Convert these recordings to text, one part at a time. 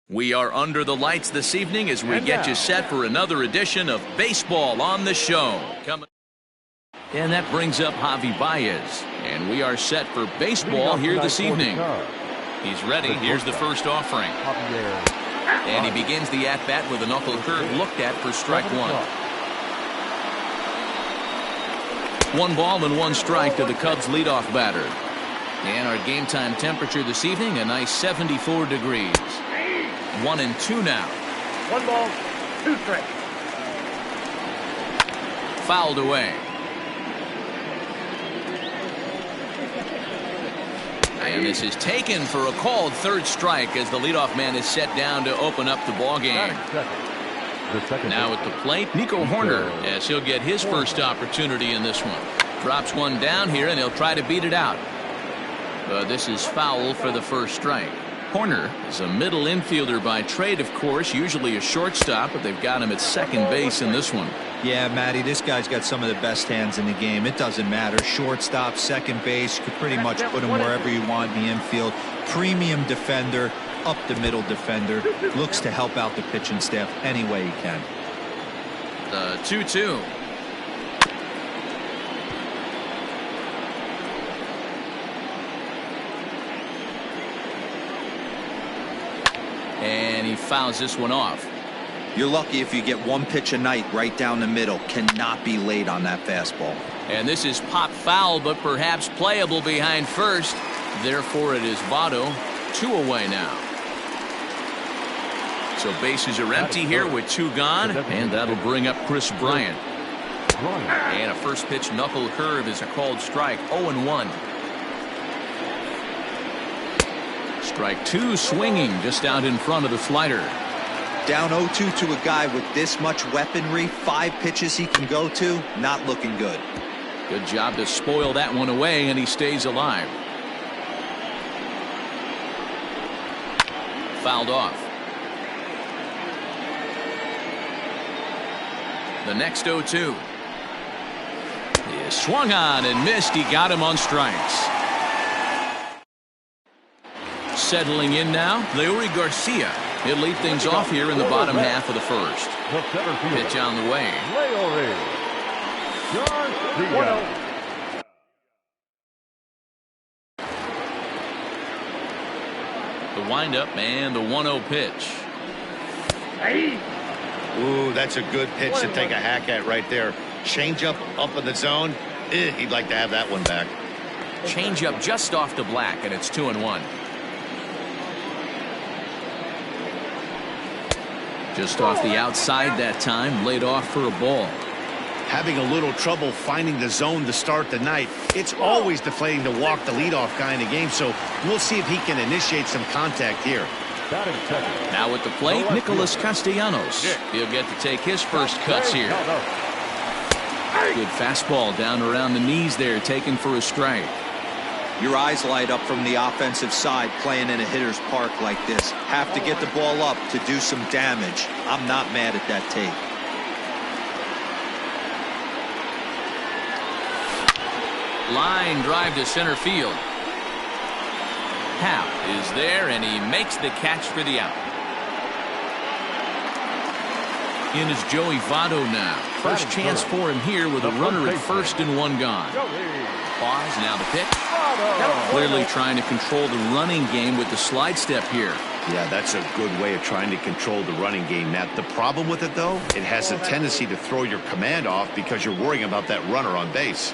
We are under the lights this evening as we get you set for another edition of Baseball on the Show. And that brings up Javi Baez. And we are set for baseball here this evening. He's ready. Here's the first offering. And he begins the at-bat with a knuckle curve looked at for strike one. 1 ball and 1 strike to the Cubs leadoff batter. And our game time temperature this evening, a nice 74 degrees. 1-2 now. 1 ball, 2 strikes. Fouled away. And this is taken for a called third strike as the leadoff man is set down to open up the ball game. Now at the plate, Nico Horner, as he'll get his first opportunity in this one. Drops one down here and he'll try to beat it out. This is foul for the first strike. Horner is a middle infielder by trade, of course, usually a shortstop, but they've got him at second base in this one. Yeah, Matty, this guy's got some of the best hands in the game. It doesn't matter. Shortstop, second base, you could pretty much put him wherever you want in the infield. Premium defender, up the middle defender. Looks to help out the pitching staff any way he can. The 2-2. And he fouls this one off. You're lucky if you get 1 pitch a night right down the middle. Cannot be late on that fastball. And this is pop foul, but perhaps playable behind first. Therefore, it is Votto. 2 away now. So bases are empty here with 2 gone, and that'll bring up Chris Bryant. And a first pitch knuckle curve is a called strike. 0-1. Strike 2 swinging just out in front of the slider. Down 0-2 to a guy with this much weaponry, 5 pitches he can go to, not looking good. Good job to spoil that one away, and he stays alive. Fouled off. The next 0-2 is swung on and missed. He got him on strikes. Settling in now, Leury Garcia. He'll lead things off here in the bottom half of the first. Pitch on the way. The windup and the 1-0 pitch. Ooh, that's a good pitch to take a hack at right there. Changeup up in the zone. He'd like to have that one back. Changeup just off the black, and it's 2-1. Just off the outside that time, laid off for a ball. Having a little trouble finding the zone to start the night. It's always deflating to walk the leadoff guy in the game, so we'll see if he can initiate some contact here. Now at the plate, Nicholas Castellanos. He'll get to take his first cuts here. Good fastball down around the knees there, taken for a strike. Your eyes light up from the offensive side playing in a hitter's park like this. Have to get the ball up to do some damage. I'm not mad at that take. Line drive to center field. Happ is there, and he makes the catch for the out. In is Joey Votto now. First chance for him here with a runner at first and 1 gone. Pause, now the pitch. Clearly trying to control the running game with the slide step here. Yeah, that's a good way of trying to control the running game. Now, the problem with it, though, it has a tendency to throw your command off because you're worrying about that runner on base.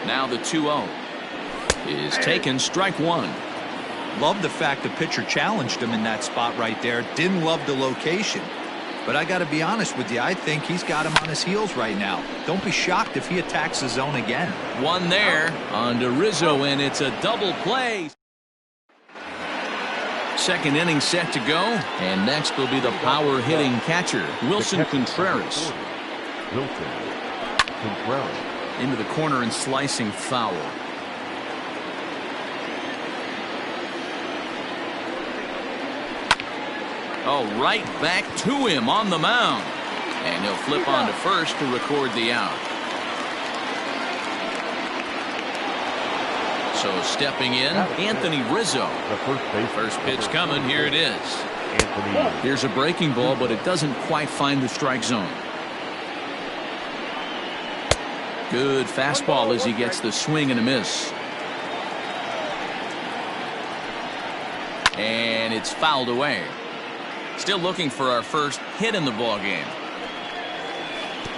Now the 2-0 is taken, strike 1. Love the fact the pitcher challenged him in that spot right there. Didn't love the location. But I got to be honest with you, I think he's got him on his heels right now. Don't be shocked if he attacks the zone again. One there on to Rizzo, and it's a double play. Second inning set to go, and next will be the power hitting catcher, Wilson Contreras. Into the corner and slicing foul. Oh, right back to him on the mound. And he'll flip on to first to record the out. So stepping in, Anthony Rizzo. First pitch coming. Here it is. Here's a breaking ball, but it doesn't quite find the strike zone. Good fastball as he gets the swing and a miss. And it's fouled away. Still looking for our first hit in the ball game.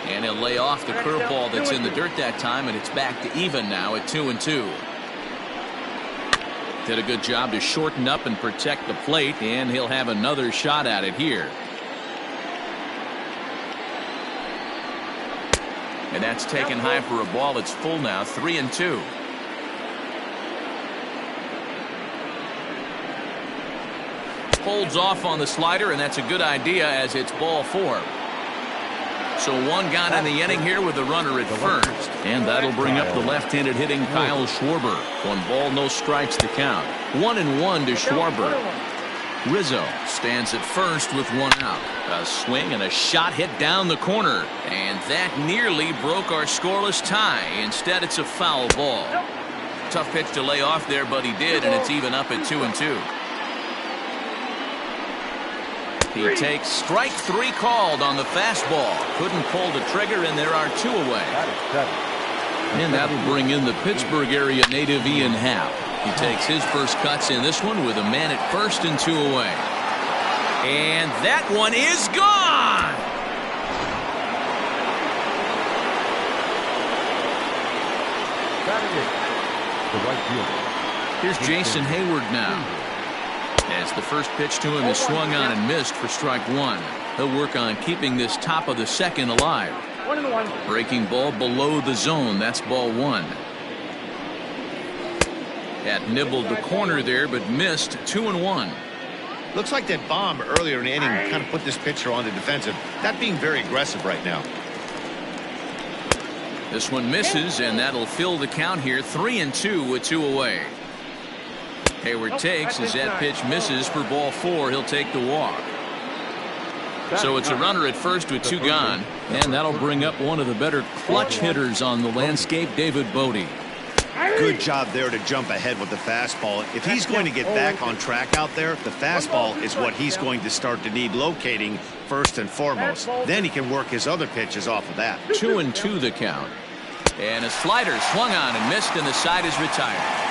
And he'll lay off the curveball that's in the dirt that time, and it's back to even now at 2-2. Did a good job to shorten up and protect the plate, and he'll have another shot at it here. And that's taken high for a ball. It's full now, 3-2. Holds off on the slider, and that's a good idea as it's ball 4. So one gone in the inning here with the runner at first. And that'll bring up the left-handed hitting Kyle Schwarber. 1 ball, no strikes to count. 1-1 to Schwarber. Rizzo stands at first with 1 out. A swing and a shot hit down the corner. And that nearly broke our scoreless tie. Instead, it's a foul ball. Tough pitch to lay off there, but he did, and it's even up at 2-2. He takes strike 3 called on the fastball. Couldn't pull the trigger, and there are 2 away. And that'll bring in the Pittsburgh area native Ian Happ. He takes his first cuts in this one with a man at first and 2 away. And that one is gone. Here's Jason Hayward now. As the first pitch to him is swung on and missed for strike 1. He'll work on keeping this top of the second alive. 1-1. Breaking ball below the zone. That's ball 1. That nibbled the corner there, but missed. 2-1. Looks like that bomb earlier in the inning kind of put this pitcher on the defensive. Not being very aggressive right now. This one misses, and that'll fill the count here. 3-2 with 2 away. Hayward takes as that pitch misses for ball 4. He'll take the walk. So it's a runner at first with 2 gone, and that'll bring up one of the better clutch hitters on the landscape, David Bodie. Good job there to jump ahead with the fastball. If he's going to get back on track out there, the fastball is what he's going to start to need locating first and foremost. Then he can work his other pitches off of that. 2-2 the count. And a slider swung on and missed, and the side is retired.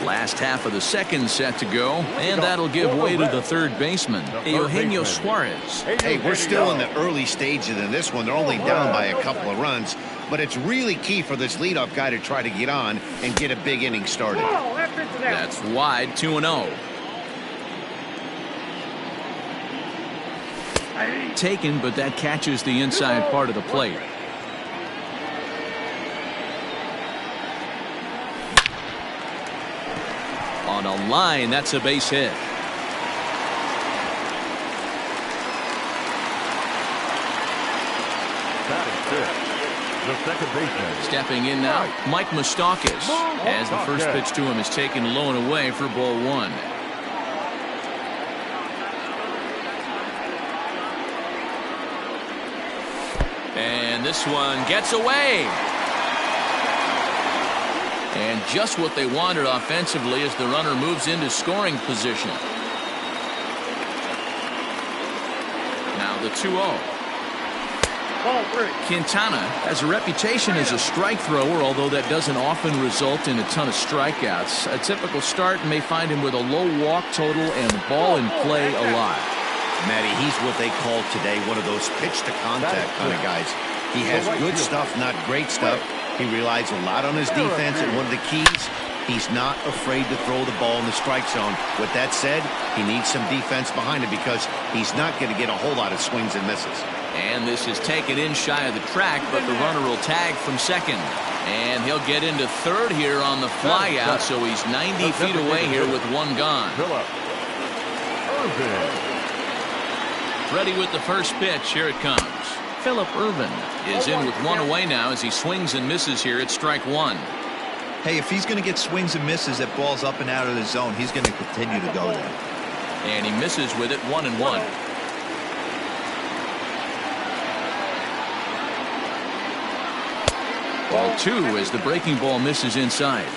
Last half of the second set to go, and that'll give way to the third baseman, Eugenio Suarez. Hey, we're still in the early stages in this one. They're only down by a couple of runs, but it's really key for this leadoff guy to try to get on and get a big inning started. That's wide, 2-0. Taken, but that catches the inside part of the plate. On a line, that's a base hit. The second baseman. Stepping in now, Mike Moustakas, as the first pitch to him is taken low and away for ball 1. And this one gets away. And just what they wanted offensively as the runner moves into scoring position. Now the 2-0. Quintana has a reputation as a strike thrower, although that doesn't often result in a ton of strikeouts. A typical start may find him with a low walk total and ball in play a lot. Matty, he's what they call today one of those pitch to contact kind of guys. He has good stuff, not great stuff. He relies a lot on his defense, and one of the keys, he's not afraid to throw the ball in the strike zone. With that said, he needs some defense behind him because he's not going to get a whole lot of swings and misses. And this is taken in shy of the track, but the runner will tag from second. And he'll get into third here on the fly out, so he's 90 feet away here with 1 gone. Ready with the first pitch. Here it comes. Phillip Ervin is in with 1 away now as he swings and misses here at strike 1. Hey, if he's going to get swings and misses at balls up and out of the zone, he's going to continue to go there. And he misses with it, 1-1. Ball 2 as the breaking ball misses inside.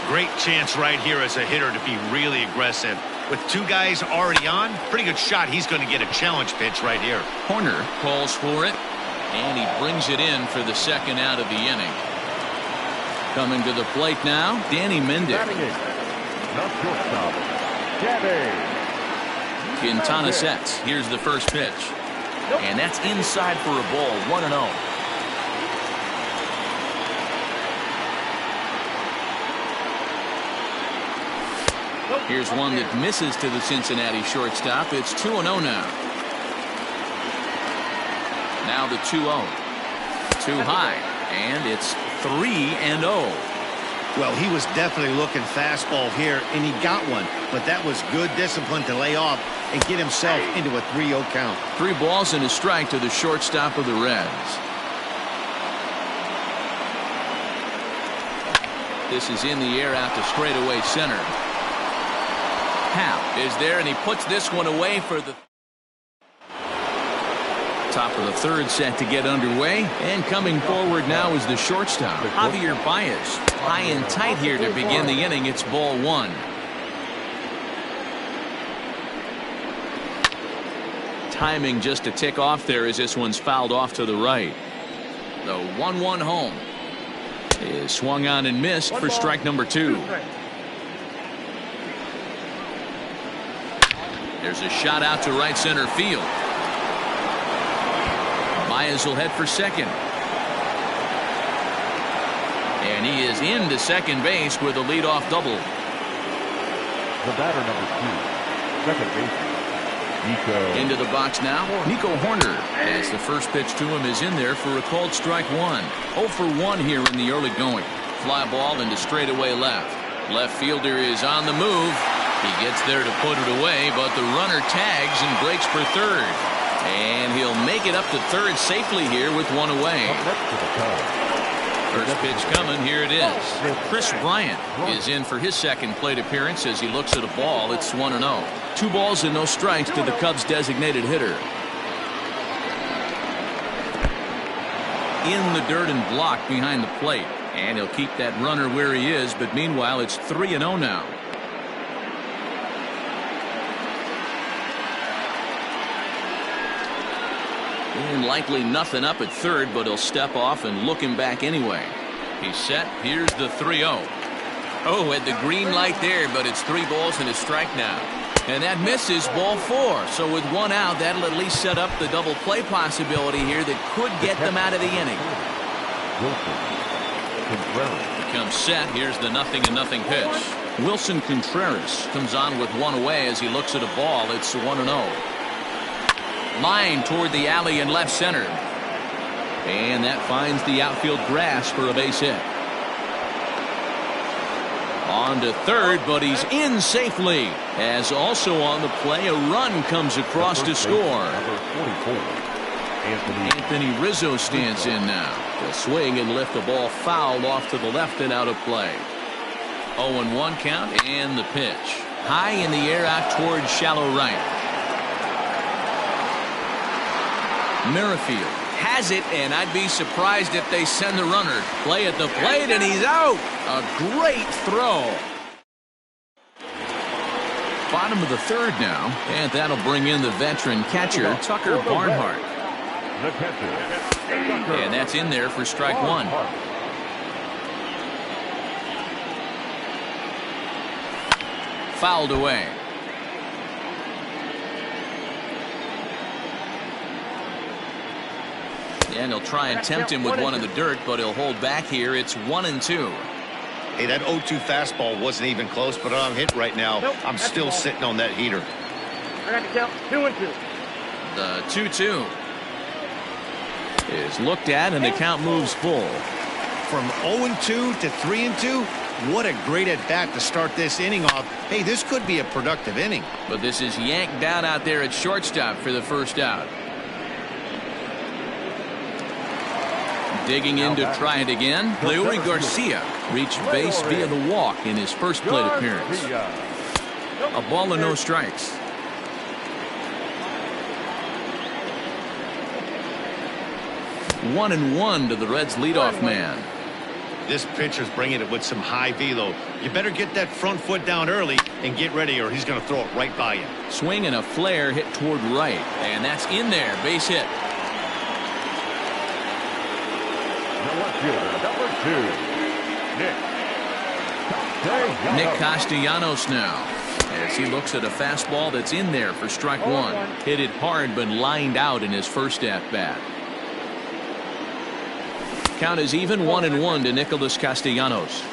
Great chance right here as a hitter to be really aggressive. With 2 guys already on, pretty good shot. He's going to get a challenge pitch right here. Horner calls for it, and he brings it in for the second out of the inning. Coming to the plate now, Danny Mendick. Not shortstop, Danny. Quintana sets. Here's the first pitch. And that's inside for a ball, 1-0. Here's one that misses to the Cincinnati shortstop. It's 2-0 now. Now the 2-0. Too high, and it's 3-0. Well, he was definitely looking fastball here, and he got one. But that was good discipline to lay off and get himself into a 3-0 count. 3 balls and a strike to the shortstop of the Reds. This is in the air out to straightaway center. Hal is there, and he puts this one away for the top of the third, set to get underway. And coming forward now is the shortstop, Javier Baez. High and tight here to begin the inning. It's ball 1. Timing just a tick off there as this one's fouled off to the right. The 1-1 home is swung on and missed for strike number 2. There's a shot out to right center field. Baez will head for second. And he is into second base with a leadoff double. The batter, number 2, second baseman, Nico. Into the box now, Nico Horner, as the first pitch to him is in there for a called strike 1. 0 for 1 here in the early going. Fly ball into straightaway left. Left fielder is on the move. He gets there to put it away, but the runner tags and breaks for third. And he'll make it up to third safely here with 1 away. Up next to the Cubs. First pitch coming, here it is. Chris Bryant is in for his second plate appearance as he looks at a ball. It's 1-0. 2 balls and no strikes to the Cubs designated hitter. In the dirt and blocked behind the plate. And he'll keep that runner where he is, but meanwhile it's 3-0 now. And likely nothing up at third, but he'll step off and look him back anyway. He's set. Here's the 3-0. Oh, at the green light there, but it's 3 balls and a strike now. And that misses, ball 4. So with 1 out, that'll at least set up the double play possibility here that could get them out of the inning. Becomes set. Here's the 0-0 pitch. Wilson Contreras comes on with 1 away as he looks at a ball. It's 1-0. Line toward the alley in left center. And that finds the outfield grass for a base hit. On to third, but he's in safely. As also on the play, a run comes across to score. Anthony Rizzo stands in now. The swing and lift the ball foul off to the left and out of play. 0-1 count and the pitch. High in the air out toward shallow right. Merrifield has it, and I'd be surprised if they send the runner. Play at the plate, and he's out. A great throw. Bottom of the third now, and that'll bring in the veteran catcher, Tucker Barnhart. The catcher. And that's in there for strike 1. Fouled away. And he'll try and tempt him with one in the dirt, but he'll hold back here. It's 1-2. Hey, that 0-2 fastball wasn't even close, but I'm hit right now. I'm still sitting on that heater. I got to count 2-2. The 2-2 is looked at, and the count moves full. From 0-2 to 3-2, what a great at-bat to start this inning off. Hey, this could be a productive inning. But this is yanked down out there at shortstop for the first out. Digging in to try it again. Leury Garcia reached base via the walk in his first plate appearance. A ball and no strikes. 1-1 to the Reds leadoff man. This pitcher's bringing it with some high velo. You better get that front foot down early and get ready, or he's going to throw it right by you. Swing and a flare hit toward right, and that's in there. Base hit. Number 2, Nick Castellanos now, as he looks at a fastball that's in there for strike one. Hit it hard, but lined out in his first at-bat. Count is even 1-1 to Nicholas Castellanos.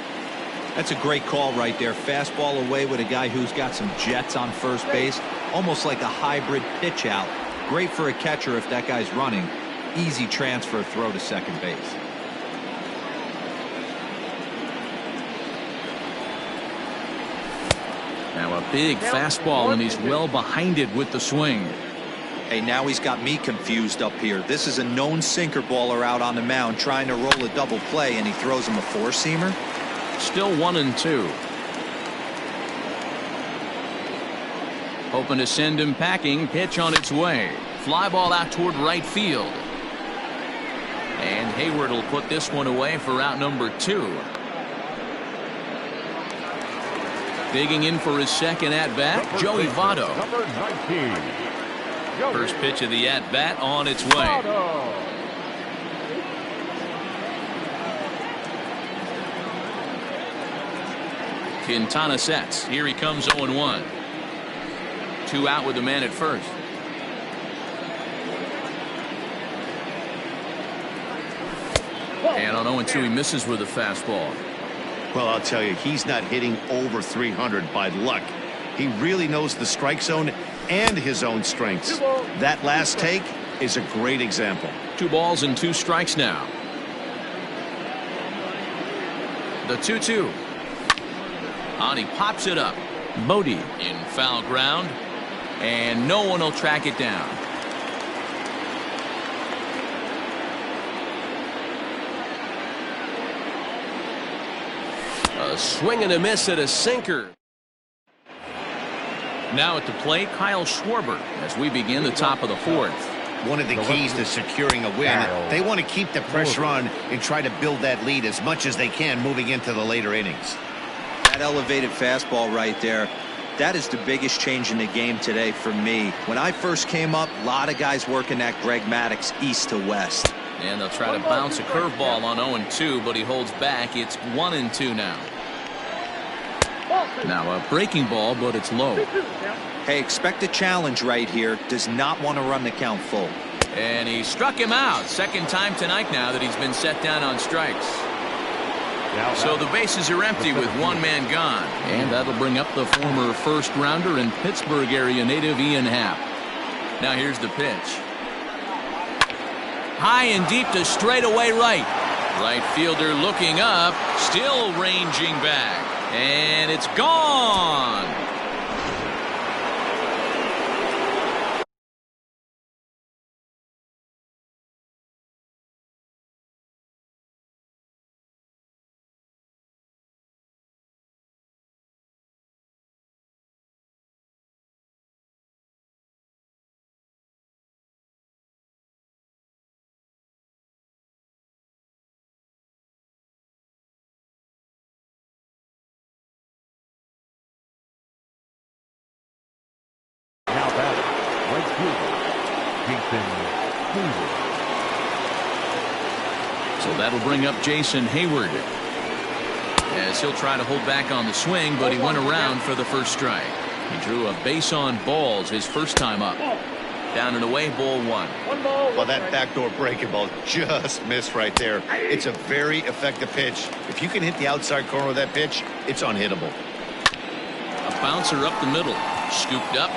That's a great call right there. Fastball away with a guy who's got some jets on first base. Almost like a hybrid pitch out. Great for a catcher if that guy's running. Easy transfer throw to second base. Now a big fastball, and he's well behind it with the swing. Hey, now he's got me confused up here. This is a known sinker baller out on the mound trying to roll a double play, and he throws him a four-seamer. Still 1-2. Hoping to send him packing. Pitch on its way. Fly ball out toward right field. And Hayward will put this one away for out number 2. Digging in for his second at-bat, Joey Votto. Number 19. First pitch of the at-bat on its way. Quintana sets. Here he comes 0-1. 2 out with the man at first. And on 0-2 he misses with a fastball. Well, I'll tell you, he's not hitting over 300 by luck. He really knows the strike zone and his own strengths. That last take is a great example. 2 balls and 2 strikes now. The 2-2. On he pops it up. Bodie in foul ground, and no one will track it down. A swing and a miss at a sinker. Now at the plate, Kyle Schwarber, as we begin the top of the 4th. One of the keys to securing a win, they want to keep the pressure on and try to build that lead as much as they can moving into the later innings. That elevated fastball right there, that is the biggest change in the game today for me. When I first came up, a lot of guys working that Greg Maddux east to west. And they'll try to bounce a curveball on 0-2, but he holds back. It's 1-2 now. Now a breaking ball, but it's low. Hey, expect a challenge right here. Does not want to run the count full. And he struck him out. Second time tonight now that he's been set down on strikes. So the bases are empty with one man gone. And that'll bring up the former first rounder and Pittsburgh area native Ian Happ. Now here's the pitch. High and deep to straightaway right. Right fielder looking up, still ranging back. And it's gone. So that'll bring up Jason Hayward, as he'll try to hold back on the swing, but he went around for the first strike. He drew a base on balls his first time up. Down and away, ball 1. Well, that backdoor breaking ball just missed right there. It's a very effective pitch. If you can hit the outside corner of that pitch, it's unhittable. A bouncer up the middle, scooped up.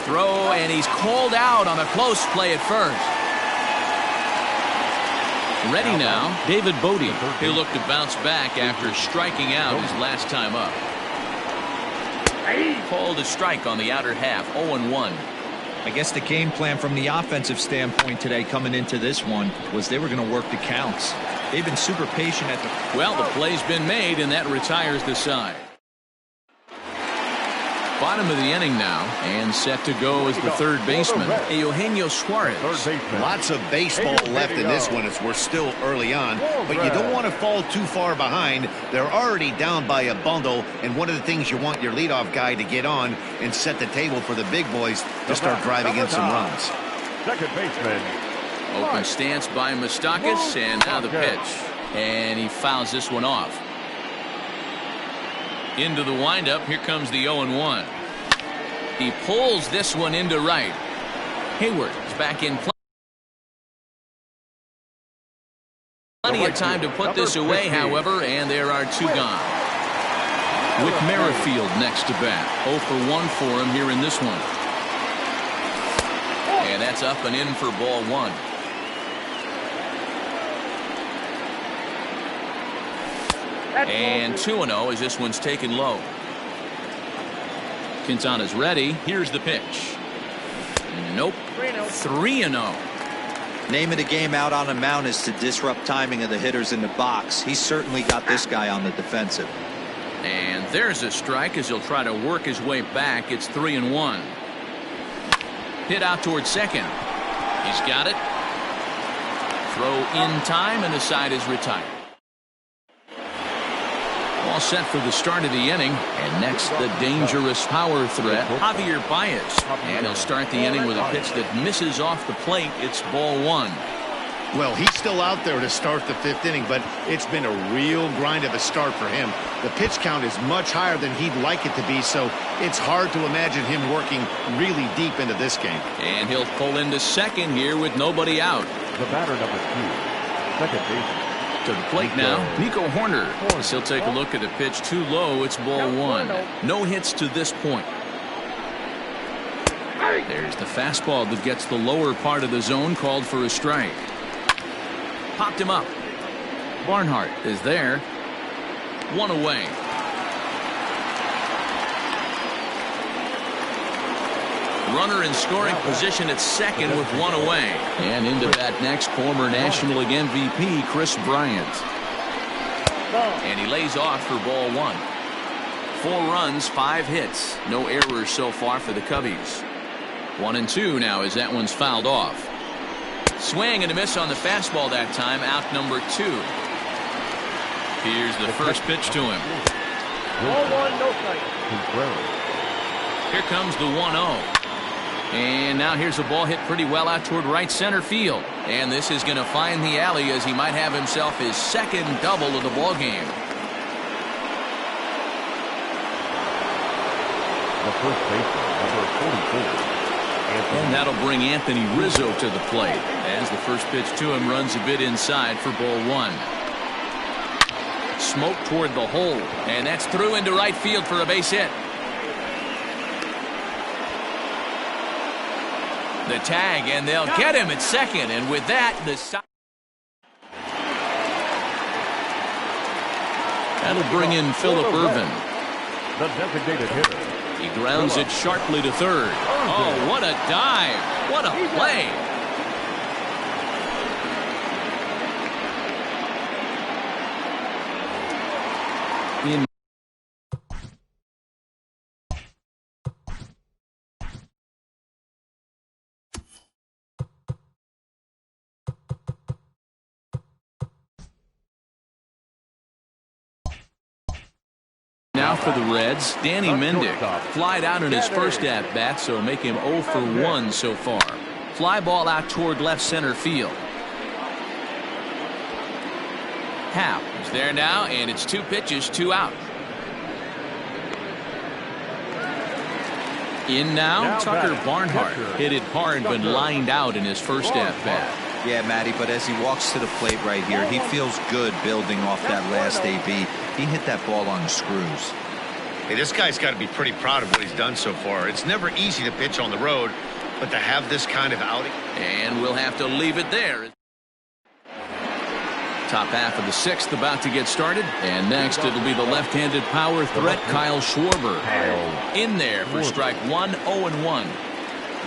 Throw, and he's called out on a close play at first. Ready now, David Bodie. He'll look to bounce back after striking out his last time up. Called a strike on the outer half, 0-1. I guess the game plan from the offensive standpoint today coming into this one was they were going to work the counts. They've been super patient at the... Well, the play's been made, and that retires the side. Bottom of the inning now, and set to go as the third baseman, Eugenio Suarez. Lots of baseball left in this one as we're still early on, but you don't want to fall too far behind. They're already down by a bundle, and one of the things you want your leadoff guy to get on and set the table for the big boys to start driving in some runs. Second baseman. Open stance by Moustakas, and now the pitch. And he fouls this one off. Into the windup, here comes the 0-1. He pulls this one into right. Hayward is back in play. Plenty of time to put this away, however, and there are two gone. With Merrifield next to bat. 0 for 1 for him here in this one. And that's up and in for ball one. And 2-0 as this one's taken low. Quintana's ready. Here's the pitch. Nope. 3-0. Name of the game out on a mound is to disrupt timing of the hitters in the box. He's certainly got this guy on the defensive. And there's a strike as he'll try to work his way back. It's 3-1. Hit out towards second. He's got it. Throw in time, and the side is retired. All set for the start of the inning. And next, the dangerous power threat, Javier Baez. And he'll start the inning with a pitch that misses off the plate. It's ball one. Well, he's still out there to start the fifth inning, but it's been a real grind of a start for him. The pitch count is much higher than he'd like it to be, so it's hard to imagine him working really deep into this game. And he'll pull into second here with nobody out. The batter number 2, second baseman. To the plate now, Nico Horner. As he'll take a look at a pitch too low. It's ball one. No hits to this point. There's the fastball that gets the lower part of the zone, called for a strike. Popped him up. Barnhart is there. One away. Runner in scoring position at second with one away. And into bat next, former National League MVP Chris Bryant. And he lays off for ball one. 4 runs, 5 hits. No errors so far for the Cubbies. 1-2 now as that one's fouled off. Swing and a miss on the fastball that time. Out number 2. Here's the first pitch to him. Ball one, no strike. Here comes the 1-0. And now here's a ball hit pretty well out toward right center field. And this is going to find the alley as he might have himself his second double of the ball game. The first baseman, number 44. And that'll bring Anthony Rizzo to the plate as the first pitch to him runs a bit inside for ball one. Smoke toward the hole, and that's through into right field for a base hit. The tag, and they'll get him at second, and with that, the side. That'll bring in Phillip Ervin. The designated hitter. He grounds it sharply to third. Oh, what a dive. What a play. In Now for the Reds, Danny Mendick. Flied out in his first at-bat, so make him 0 for 1 so far. Fly ball out toward left center field. Happ is there now, and it's 2 pitches, 2 out. In now, Tucker Barnhart. Hit it hard, but lined out in his first at-bat. Yeah, Matty, but as he walks to the plate right here, he feels good building off that last AB. He hit that ball on the screws. Hey, this guy's got to be pretty proud of what he's done so far. It's never easy to pitch on the road, but to have this kind of outing. And we'll have to leave it there. Top half of the 6th about to get started. And next it'll be the left-handed power threat, Kyle Schwarber. In there for strike 1, 0-1.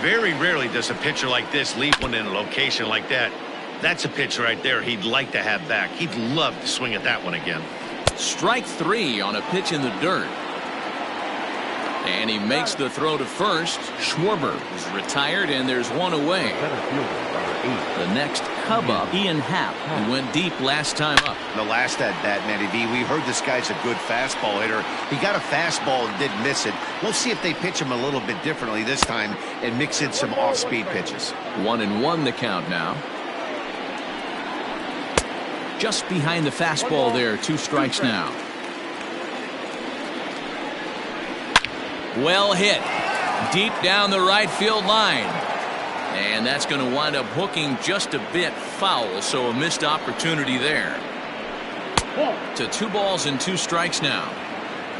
Very rarely does a pitcher like this leave one in a location like that. That's a pitch right there he'd like to have back. He'd love to swing at that one again. Strike 3 on a pitch in the dirt. And he makes the throw to first. Schwarber is retired, and there's one away. The next Cub up, Ian Happ, who went deep last time up. The last at bat, Matty V, we heard this guy's a good fastball hitter. He got a fastball and didn't miss it. We'll see if they pitch him a little bit differently this time and mix in some off-speed pitches. 1-1 the count now. Just behind the fastball there, 2 strikes now. Well hit. Deep down the right field line. And that's going to wind up hooking just a bit foul, so a missed opportunity there. To 2 balls and 2 strikes now.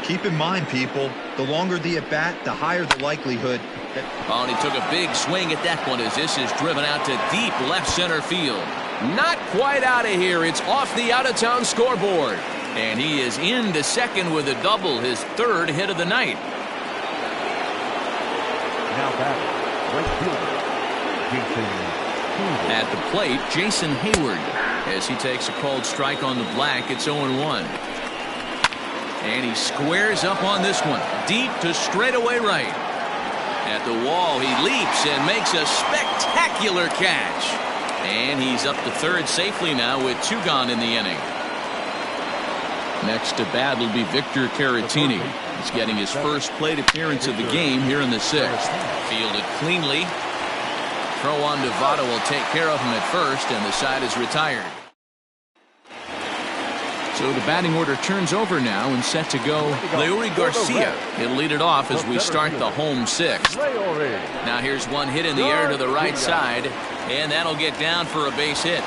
Keep in mind, people, the longer the at-bat, the higher the likelihood that... Oh, and he took a big swing at that one as this is driven out to deep left center field. Not quite out of here. It's off the out-of-town scoreboard. And he is into second with a double, his 3rd hit of the night. Now back, right fielder, Jason Hayward. At the plate, Jason Hayward, as he takes a called strike on the black. It's 0-1. And he squares up on this one, deep to straightaway right. At the wall, he leaps and makes a spectacular catch. And he's up to 3rd safely now with 2 gone in the inning. Next to bat will be Victor Caratini. He's getting his first plate appearance of the game here in the 6th. Fielded cleanly. Throw on to Votto will take care of him at first, and the side is retired. So the batting order turns over now and set to go. Leury Garcia. He'll lead it off as we start the home 6th. Now here's one hit in the air to the right side, and that'll get down for a base hit.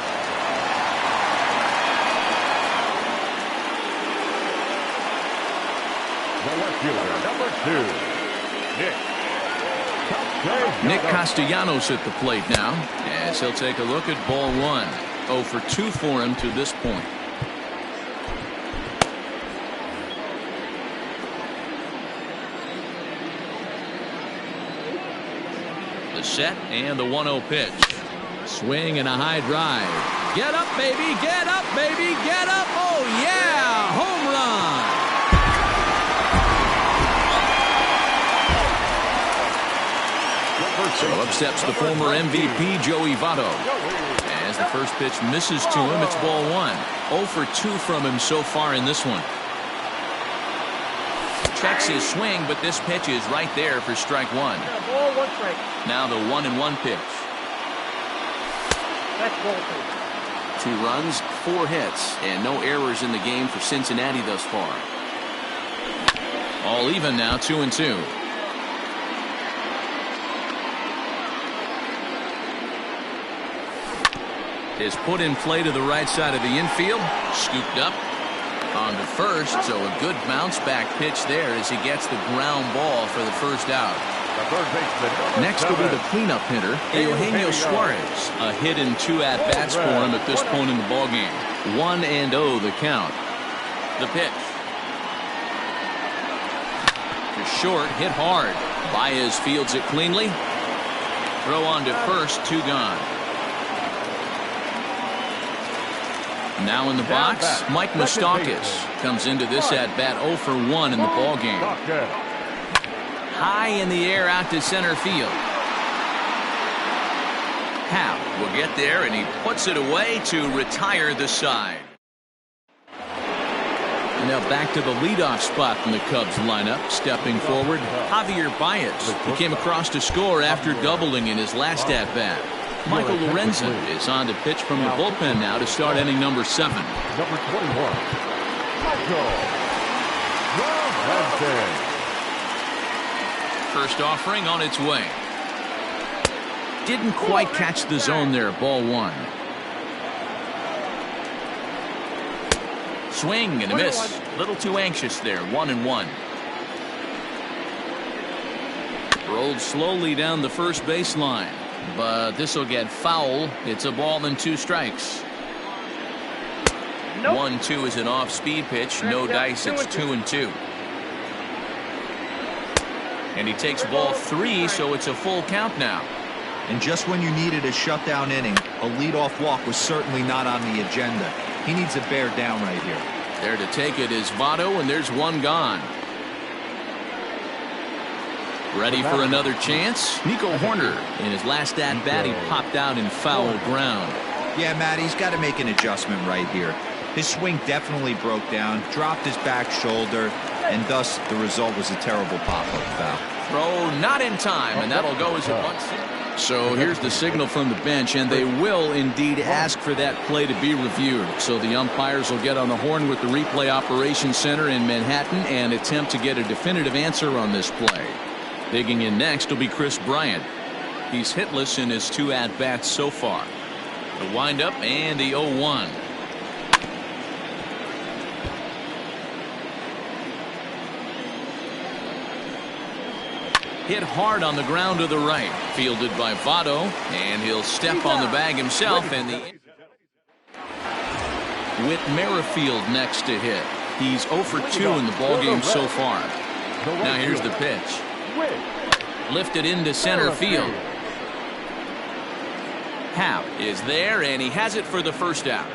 Number 2, Nick Castellanos at the plate now, as he'll take a look at ball 1. 0 for 2 for him to this point. The set and the 1-0 pitch. Swing and a high drive. Get up, baby, get up, baby, get up. Oh, yeah, home run. So up steps the former MVP Joey Votto. As the first pitch misses to him, it's ball 1. 0 for 2 from him so far in this one. Checks his swing, but this pitch is right there for strike 1. Ball 1 strike. Now the 1-1 pitch. That's ball 2. 2 runs, 4 hits, and no errors in the game for Cincinnati thus far. All even now, 2-2. Is put in play to the right side of the infield. Scooped up on to first, so a good bounce back pitch there as he gets the ground ball for the first out. Next will be the cleanup hitter, Eugenio Suarez. A hit and 2 at-bats for him at this point in the ballgame. 1-0 the count. The pitch. To short, hit hard. Baez fields it cleanly. Throw on to first, 2 gone. Now in the box, Mike Moustakas comes into this at-bat 0 for 1 in the ballgame. High in the air out to center field. Happ will get there, and he puts it away to retire the side. And now back to the leadoff spot in the Cubs lineup. Stepping forward, Javier Baez, who came across to score after doubling in his last at-bat. Michael Lorenzen is on to pitch from the bullpen now to start inning number 7. Number 21, Michael Lorenzen. First offering on its way. Didn't quite catch the zone there. Ball 1. Swing and a miss. Little too anxious there. 1-1. Rolled slowly down the first baseline. But this will get foul. It's a ball and 2 strikes. 1-2 is an off-speed pitch. No dice. It's 2-2. And he takes ball 3, so it's a full count now. And just when you needed a shutdown inning, a leadoff walk was certainly not on the agenda. He needs a bear down right here. There to take it is Votto, and there's 1 gone. Ready for another chance? Nico Horner. In his last at-bat, he popped out in foul ground. Yeah, Matt, he's got to make an adjustment right here. His swing definitely broke down, dropped his back shoulder, and thus the result was a terrible pop-up foul. Throw not in time, and that'll go as a bunt. So here's the signal from the bench, and they will indeed ask for that play to be reviewed. So the umpires will get on the horn with the replay operations center in Manhattan and attempt to get a definitive answer on this play. Digging in next will be Chris Bryant. He's hitless in his 2 at-bats so far. The windup and the 0-1. Hit hard on the ground to the right. Fielded by Votto, and he'll step on the bag himself. And with Merrifield next to hit. He's 0 for 2 in the ballgame so far. Now here's the pitch. Lifted into center field. Happ is there, and he has it for the first out.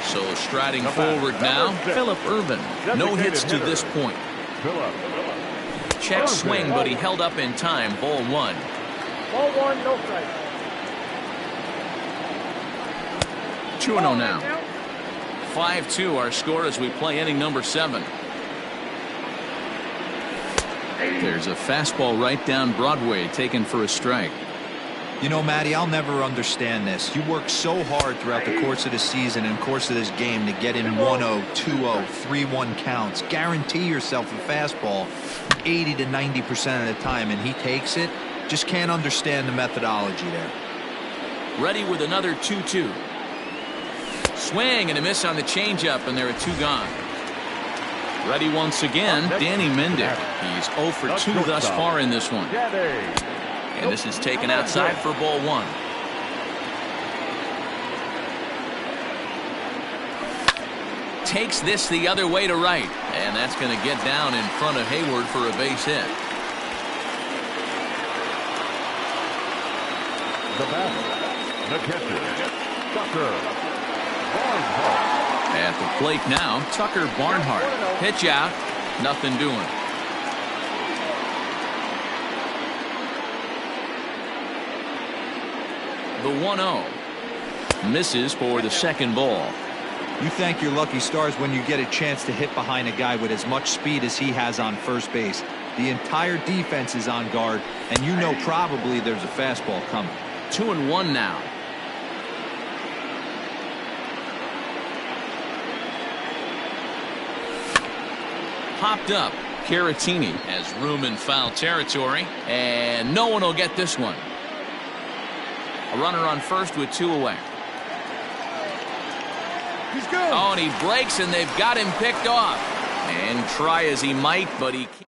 So striding forward now, Phillip Ervin. No hits to this point. Check swing, but he held up in time. Ball 1. Ball 1, no strike. 2-0 now. 5-2 our score as we play inning number 7. There's a fastball right down Broadway taken for a strike. You know, Matty, I'll never understand this. You work so hard throughout the course of the season and course of this game to get in 1-0, 2-0, 3-1 counts. Guarantee yourself a fastball 80 to 90% of the time, and he takes it. Just can't understand the methodology there. Ready with another 2-2. Swing and a miss on the changeup, and there are 2 gone. Ready once again, Danny Mendick. He's 0 for 2 thus far in this one. And this is taken outside for ball 1. Takes this the other way to right. And that's going to get down in front of Hayward for a base hit. The batter, the catcher, Tucker Barnhart. At the plate now, Tucker Barnhart. Pitch out. Nothing doing. The 1-0 misses for the second ball. You thank your lucky stars when you get a chance to hit behind a guy with as much speed as he has on first base. The entire defense is on guard, and you know probably there's a fastball coming. 2-1 now. Popped up. Caratini has room in foul territory, and no one will get this one. A runner on first with 2 away. He's good. Oh, and he breaks, and they've got him picked off. And try as he might, but he can't.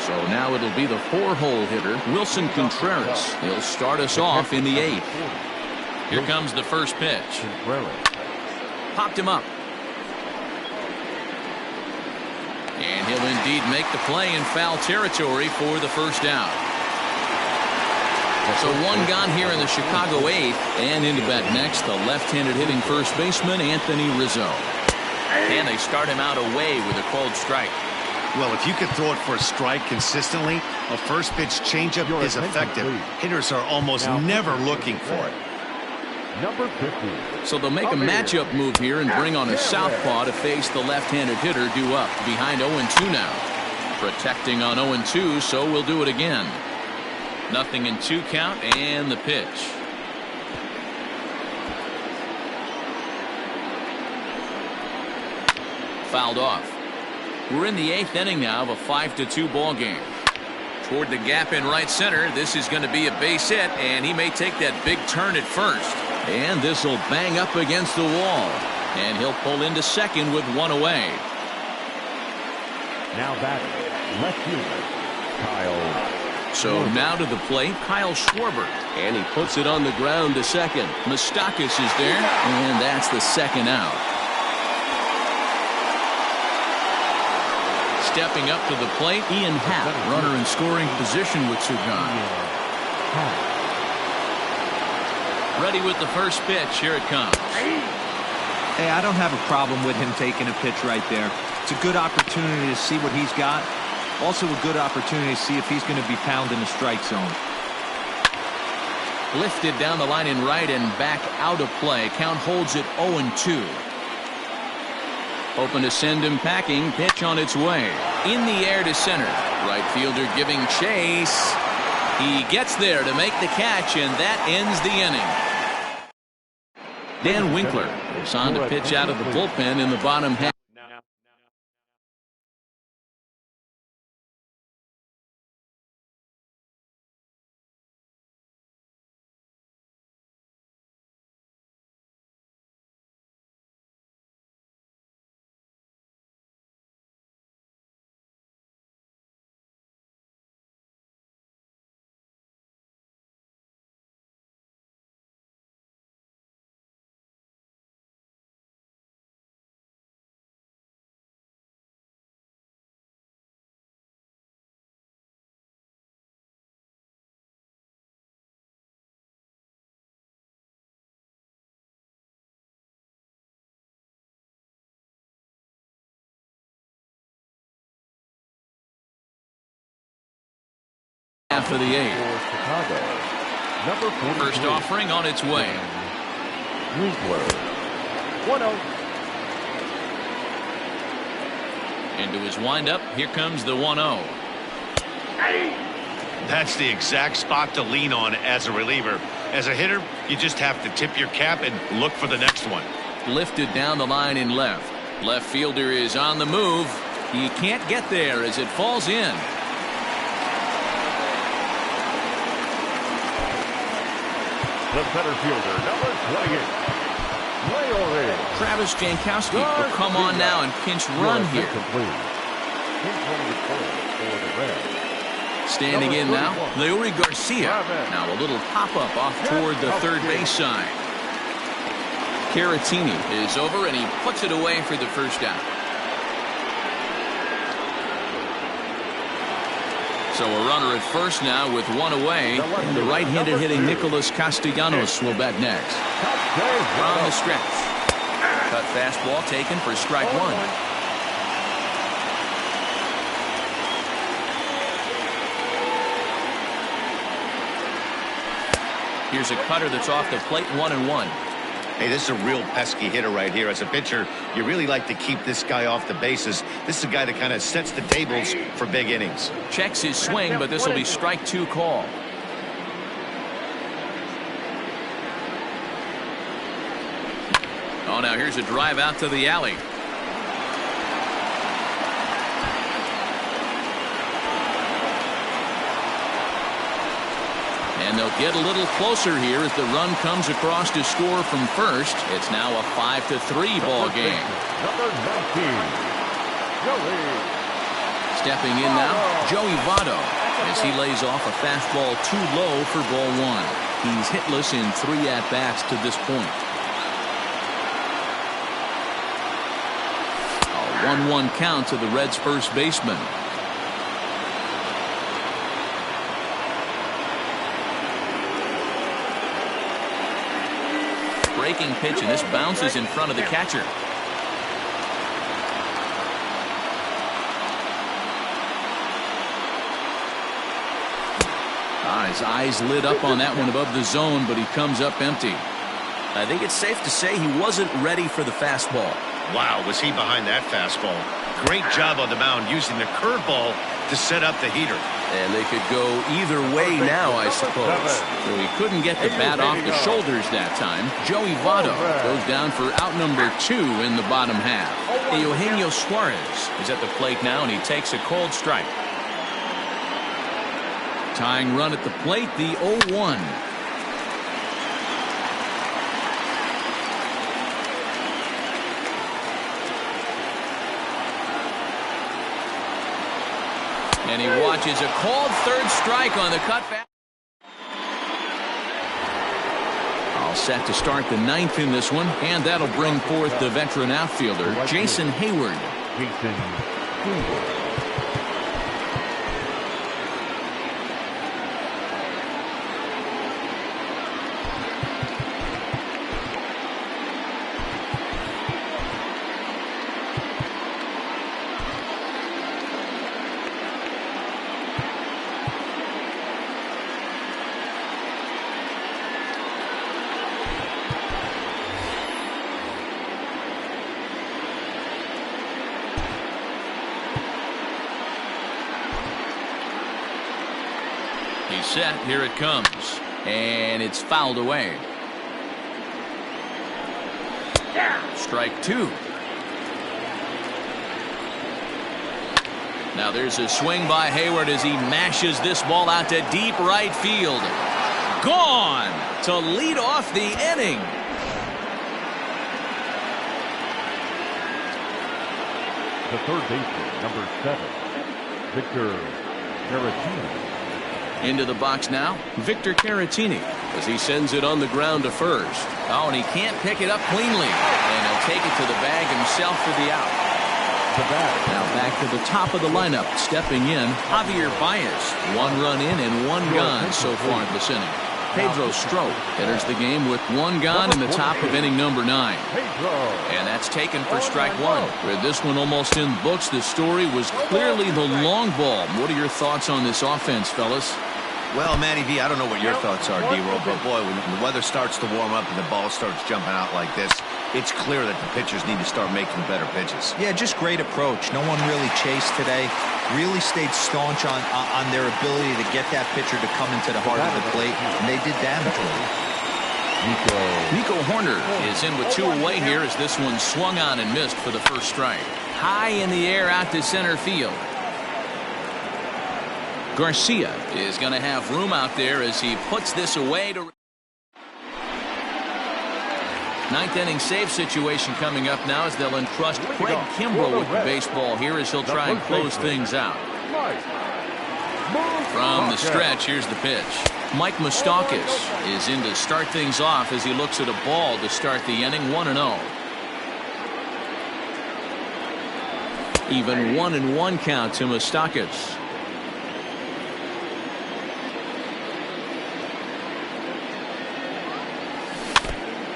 So now it'll be the 4-hole hitter, Wilson Contreras. He'll start us off in the 8th. Here comes the first pitch. Popped him up. And he'll indeed make the play in foul territory for the first out. So 1 gone here in the Chicago 8th, and into bat next, the left-handed hitting first baseman, Anthony Rizzo. And they start him out away with a called strike. Well, if you can throw it for a strike consistently, a first pitch changeup is effective. Hitters are almost never looking for it. Number 50. So they'll make a matchup move here and bring on a southpaw to face the left-handed hitter due up behind 0-2 now. Protecting on 0-2, so we'll do it again. 0-2 count, and the pitch. Fouled off. We're in the 8th inning now of a 5-2 ball game. Toward the gap in right center, this is going to be a base hit, and he may take that big turn at first. And this will bang up against the wall, and he'll pull into second with 1 away. Now batting, left fielder, Kyle. So now to the plate, Kyle Schwarber, and he puts it on the ground to second. Moustakas is there, and that's the second out. Stepping up to the plate, Ian Happ, runner in scoring position with 2 gone. Ready with the first pitch. Here it comes. Hey, I don't have a problem with him taking a pitch right there. It's a good opportunity to see what he's got. Also a good opportunity to see if he's going to be pounding the strike zone. Lifted down the line in right and back out of play. Count holds it 0-2. Open to send him packing. Pitch on its way. In the air to center. Right fielder giving chase. He gets there to make the catch, and that ends the inning. Dan Winkler is on to pitch out of the bullpen in the bottom half. Half of the eighth. Chicago, number 43. First offering on its way. Winkler. 1-0. Into his windup. Here comes the 1-0. That's the exact spot to lean on as a reliever. As a hitter, you just have to tip your cap and look for the next one. Lifted down the line in left. Left fielder is on the move. He can't get there as it falls in. The center fielder, number 28. Leore. Travis Jankowski will come on now and pinch run here. Complete. Pinch running for the Reds. Standing in now, Leore Garcia. Now a little pop-up off toward the third base side. Caratini is over, and he puts it away for the first out. So a runner at first now with one away. And the right-handed hitting Nicholas Castellanos will bat next. From the stretch. Cut fastball taken for strike one. Here's a cutter that's off the plate, 1-1. Hey, this is a real pesky hitter right here. As a pitcher, you really like to keep this guy off the bases. This is a guy that kind of sets the tables for big innings. Checks his swing, but this will be strike two call. Oh, now here's a drive out to the alley. And they'll get a little closer here as the run comes across to score from first. It's now a 5-3 ball game. Number 19. Joey. Stepping in now, Joey Votto, as he lays off a fastball too low for ball one. He's hitless in 3 at-bats to this point. A 1-1 count to the Reds' first baseman. Breaking pitch, and this bounces in front of the catcher. His eyes lit up on that one above the zone, but he comes up empty. I think it's safe to say he wasn't ready for the fastball. Wow, was he behind that fastball. Great job on the mound using the curveball to set up the heater. And they could go either way now, I suppose. So he couldn't get the bat off the shoulders that time. Joey Votto goes down for out number 2 in the bottom half. Eugenio Suarez is at the plate now, and he takes a cold strike. Tying run at the plate, the 0-1. And he watches a called third strike on the cutback. All set to start the 9th in this one, and that'll bring forth the veteran outfielder, Jason Hayward. Jason Hayward. He's set. Here it comes. And it's fouled away. Strike two. Now there's a swing by Hayward as he mashes this ball out to deep right field. Gone to lead off the inning. The third baseman, number 7, Victor Caratini. Into the box now, Victor Caratini, as he sends it on the ground to first. Oh, and he can't pick it up cleanly. And he'll take it to the bag himself for the out. Now back to the top of the lineup, stepping in, Javier Baez. 1 run in and 1 gone so far this inning. Pedro Strop enters the game with 1 gone in the top of inning number 9. And that's taken for strike 1. With this one almost in books, the story was clearly the long ball. What are your thoughts on this offense, fellas? Well, Manny V, I don't know what your thoughts are, D-Roll, but boy, when the weather starts to warm up and the ball starts jumping out like this, it's clear that the pitchers need to start making better pitches. Yeah, just great approach. No one really chased today. Really stayed staunch on their ability to get that pitcher to come into the heart of the plate, and they did damage with it. Nico Horner is in with 2 away here as this one swung on and missed for the first strike. High in the air out to center field. Garcia is going to have room out there as he puts this away to... 9th inning save situation coming up now as they'll entrust Craig Kimbrell with the baseball here as he'll try and close things out. From the stretch, here's the pitch. Mike Moustakas is in to start things off as he looks at a ball to start the inning. 1-0. Even 1-1 count to Moustakas.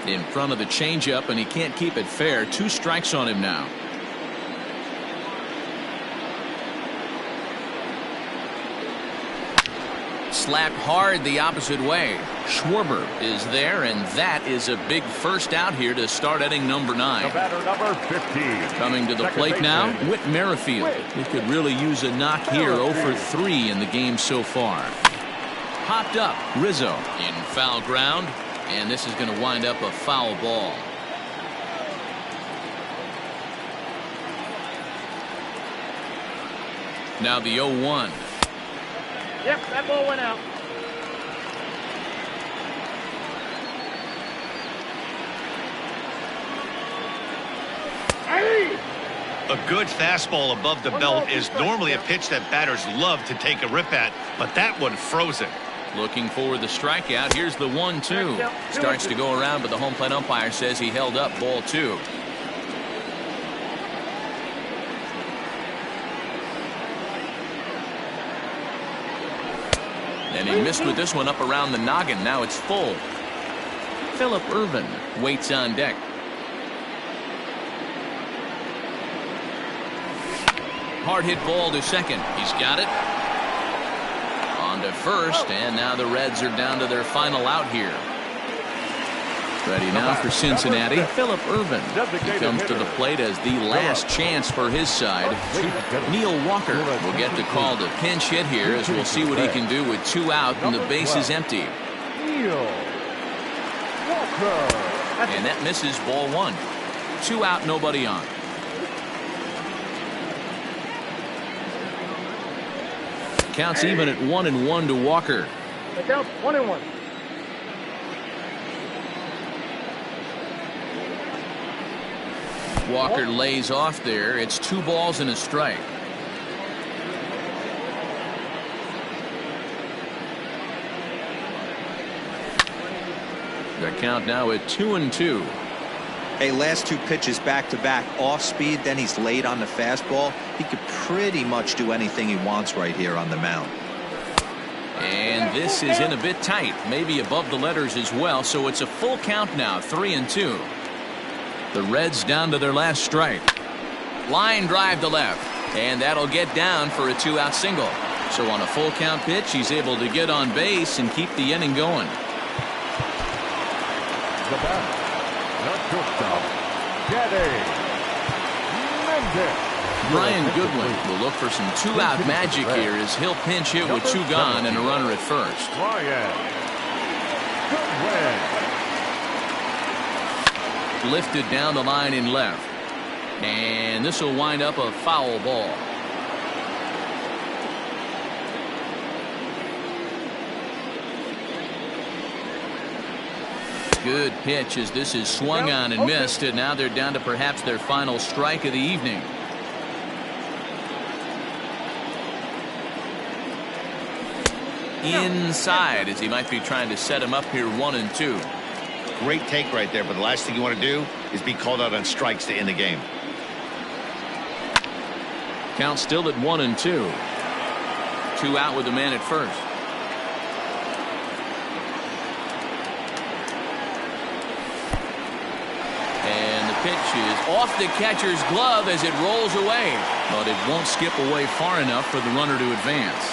In front of the changeup, and he can't keep it fair. 2 strikes on him now. Slapped hard the opposite way. Schwarber is there, and that is a big first out here to start inning number 9. The batter, number 15. Coming to the plate now, Whit Merrifield. He could really use a knock here. 0 for 3 in the game so far. Popped up. Rizzo in foul ground. And this is going to wind up a foul ball. Now the 0-1. Yep, that ball went out. A good fastball above the belt is normally a pitch that batters love to take a rip at, but that one froze it. Looking for the strikeout. Here's the 1-2. Starts to go around, but the home plate umpire says he held up ball 2. And he missed with this one up around the noggin. Now it's full. Phillip Ervin waits on deck. Hard hit ball to second. He's got it. On to first, and now the Reds are down to their final out here. Ready now for Cincinnati, Phillip Ervin. He comes to the plate as the last chance for his side. Neil Walker will get the call to pinch hit here as we'll see what he can do with 2 out and the bases empty. And that misses ball 1. 2 out, nobody on. Counts even at 1-1 to Walker. It counts 1-1. Walker lays off there. It's 2 balls and a strike. The count now at 2-2. Hey, last 2 pitches back-to-back off speed, then he's late on the fastball. He could pretty much do anything he wants right here on the mound. And this is in a bit tight, maybe above the letters as well, so it's a full count now, 3-2. The Reds down to their last strike. Line drive to left, and that'll get down for a 2-out single. So on a full count pitch, he's able to get on base and keep the inning going. The batter, not shortstop, Daddy Mendez. Brian Goodwin will look for some two-out magic here as he'll pinch hit with two gone and a runner at first. Lifted down the line in left. And this will wind up a foul ball. Good pitch as this is swung on and missed, and now they're down to perhaps their final strike of the evening. Inside as he might be trying to set him up here 1-2. Great take right there, but the last thing you want to do is be called out on strikes to end the game. Count still at 1-2. Two out with the man at first. And the pitch is off the catcher's glove as it rolls away, but it won't skip away far enough for the runner to advance.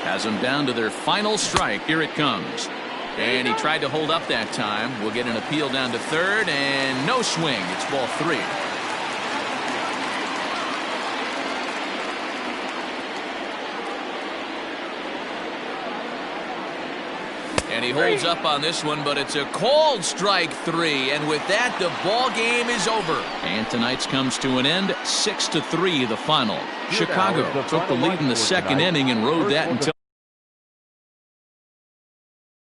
Has them down to their final strike. Here it comes. And he tried to hold up that time. We'll get an appeal down to third, and no swing. It's ball 3. And he holds up on this one, but it's a cold strike 3. And with that, the ball game is over. And tonight's comes to an end. 6-3 the final. Chicago took the lead in the second inning and rode that until